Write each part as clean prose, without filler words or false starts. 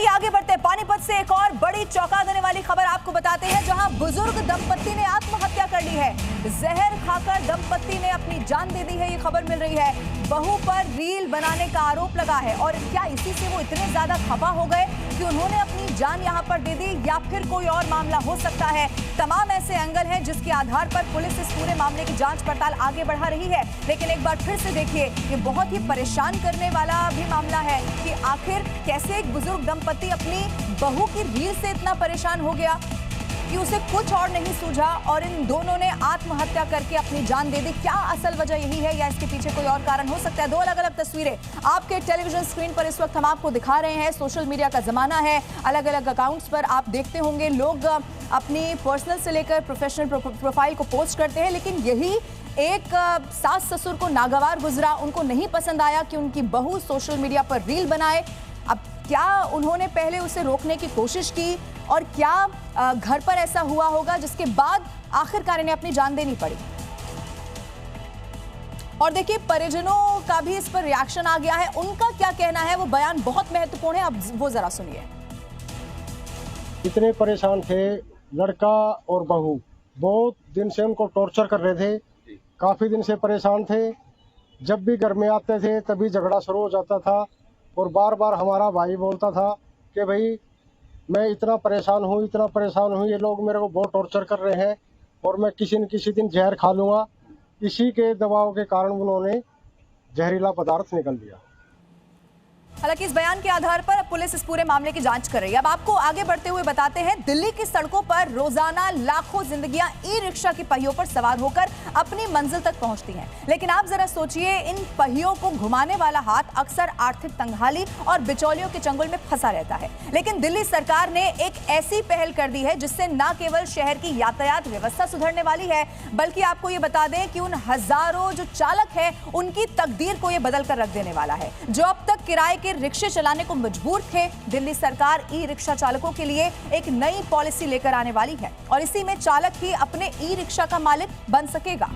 आइए आगे बढ़ते हैं। पानीपत से एक और बड़ी चौंका देने वाली खबर आपको बताते हैं, जहां बुजुर्ग दंपत्ति ने आत्महत्या कर ली है। जहर खाकर दंपत्ति ने अपनी जान दे दी है, ये खबर मिल रही है। बहू पर रील बनाने का आरोप लगा है और क्या इसी से वो इतने ज्यादा खफा हो गए कि उन्होंने अपनी जान यहां पर दे दी, या फिर कोई और मामला हो सकता है। तमाम ऐसे एंगल हैं जिसके आधार पर पुलिस इस पूरे मामले की जांच पड़ताल आगे बढ़ा रही है। लेकिन एक बार फिर से देखिए, ये बहुत ही परेशान करने वाला भी मामला है कि आखिर कैसे एक बुजुर्ग दंपत्ति अपनी बहू की रील से इतना परेशान हो गया कि उसे कुछ और नहीं सूझा और इन दोनों ने आत्महत्या करके अपनी जान दे दी। क्या असल वजह यही है या इसके पीछे कोई और कारण हो सकता है? दो अलग अलग तस्वीरें आपके टेलीविजन स्क्रीन पर इस वक्त हम आपको दिखा रहे हैं। सोशल मीडिया का जमाना है, अलग अलग अकाउंट्स पर आप देखते होंगे लोग अपनी पर्सनल से लेकर प्रोफेशनल प्रोफाइल को पोस्ट करते हैं, लेकिन यही एक सास ससुर को नागवार गुजरा। उनको नहीं पसंद आया कि उनकी बहू सोशल मीडिया पर रील बनाए। अब क्या उन्होंने पहले उसे रोकने की कोशिश की और क्या घर पर ऐसा हुआ होगा जिसके बाद आखिरकार इन्हें अपनी जान देनी पड़ी? और देखिए, परिजनों का भी इस पर रिएक्शन आ गया है। उनका क्या कहना है, वो बयान बहुत महत्वपूर्ण है, अब वो जरा सुनिए। इतने परेशान थे लड़का और बहू, बहुत दिन से उनको टॉर्चर कर रहे थे, काफी दिन से परेशान थे। जब भी घर में आते थे तभी झगड़ा शुरू हो जाता था और बार बार हमारा भाई बोलता था कि भाई मैं इतना परेशान हूँ, ये लोग मेरे को बहुत टॉर्चर कर रहे हैं और मैं किसी न किसी दिन जहर खा लूँगा। इसी के दबाव के कारण उन्होंने जहरीला पदार्थ निकल दिया। हालांकि इस बयान के आधार पर पुलिस इस पूरे मामले की जांच कर रही है। अब आपको आगे बढ़ते हुए बताते हैं, दिल्ली की सड़कों पर रोजाना लाखों जिंदगियां ई रिक्शा की पहियों पर सवार होकर अपनी मंजिल तक पहुंचती हैं। लेकिन आप जरा सोचिए, इन पहियों को घुमाने वाला हाथ अक्सर आर्थिक तंगहाली और बिचौलियों के चंगुल में फंसा रहता है। लेकिन दिल्ली सरकार ने एक ऐसी पहल कर दी है जिससे न केवल शहर की यातायात व्यवस्था सुधरने वाली है, बल्कि आपको ये बता दें कि उन हजारों जो चालक है उनकी तकदीर को ये बदल कर रख देने वाला है। जो अब तक किराए के रिक्शे चलाने को मजबूर थे, दिल्ली सरकार ई रिक्शा चालकों के लिए एक नई पॉलिसी लेकर आने वाली है और इसी में चालक ही अपने ई रिक्शा का मालिक बन सकेगा।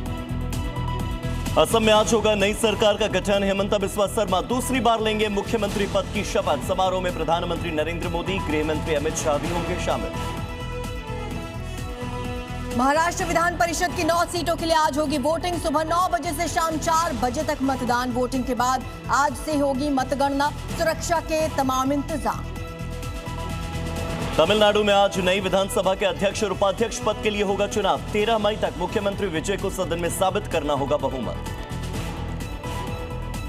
असम में आज होगा नई सरकार का गठन। हेमंत बिस्वा शर्मा दूसरी बार लेंगे मुख्यमंत्री पद की शपथ। समारोह में प्रधानमंत्री नरेंद्र मोदी, गृह मंत्री अमित शाह भी होंगे शामिल। महाराष्ट्र विधान परिषद की 9 सीटों के लिए आज होगी वोटिंग। सुबह 9 बजे से शाम 4 बजे तक मतदान। वोटिंग के बाद आज से होगी मतगणना। सुरक्षा के तमाम इंतजाम। तमिलनाडु में आज नई विधानसभा के अध्यक्ष और उपाध्यक्ष पद के लिए होगा चुनाव। 13 मई तक मुख्यमंत्री विजय को सदन में साबित करना होगा बहुमत।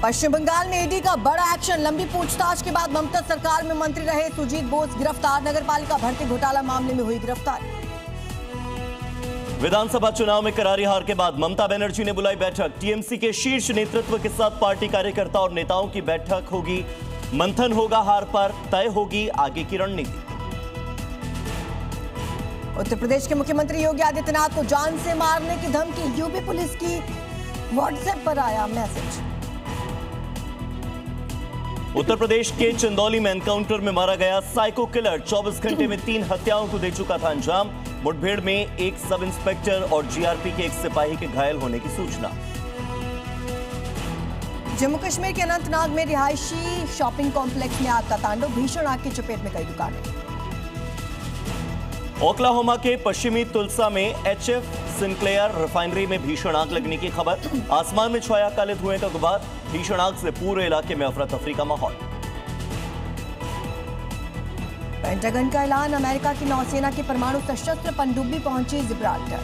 पश्चिम बंगाल में ईडी का बड़ा एक्शन। लंबी पूछताछ के बाद ममता सरकार में मंत्री रहे सुजीत बोस गिरफ्तार। नगरपालिका भर्ती घोटाला मामले में हुई गिरफ्तारी। विधानसभा चुनाव में करारी हार के बाद ममता बनर्जी ने बुलाई बैठक। टीएमसी के शीर्ष नेतृत्व के साथ पार्टी कार्यकर्ता और नेताओं की बैठक होगी। मंथन होगा हार पर, तय होगी आगे की रणनीति। उत्तर प्रदेश के मुख्यमंत्री योगी आदित्यनाथ को जान से मारने की धमकी। यूपी पुलिस की व्हाट्सएप पर आया मैसेज। उत्तर प्रदेश के चंदौली में एनकाउंटर में मारा गया साइको किलर 24 घंटे में 3 हत्याओं को दे चुका था अंजाम। मुठभेड़ में एक सब इंस्पेक्टर और जीआरपी के एक सिपाही के घायल होने की सूचना। जम्मू कश्मीर के अनंतनाग में रिहायशी शॉपिंग कॉम्प्लेक्स में आग का तांडव। भीषण आग की चपेट में कई दुकानें। ओक्लाहोमा के पश्चिमी तुलसा में एचएफ सिंक्लेयर रिफाइनरी में भीषण आग लगने की खबर। आसमान में छाया काले धुएं का गुबार। भीषण आग से पूरे इलाके में अफरा तफरी का माहौल। पेंटागन का ऐलान। अमेरिका की नौसेना की परमाणु सशस्त्र पनडुब्बी पहुंची जिब्राल्टर।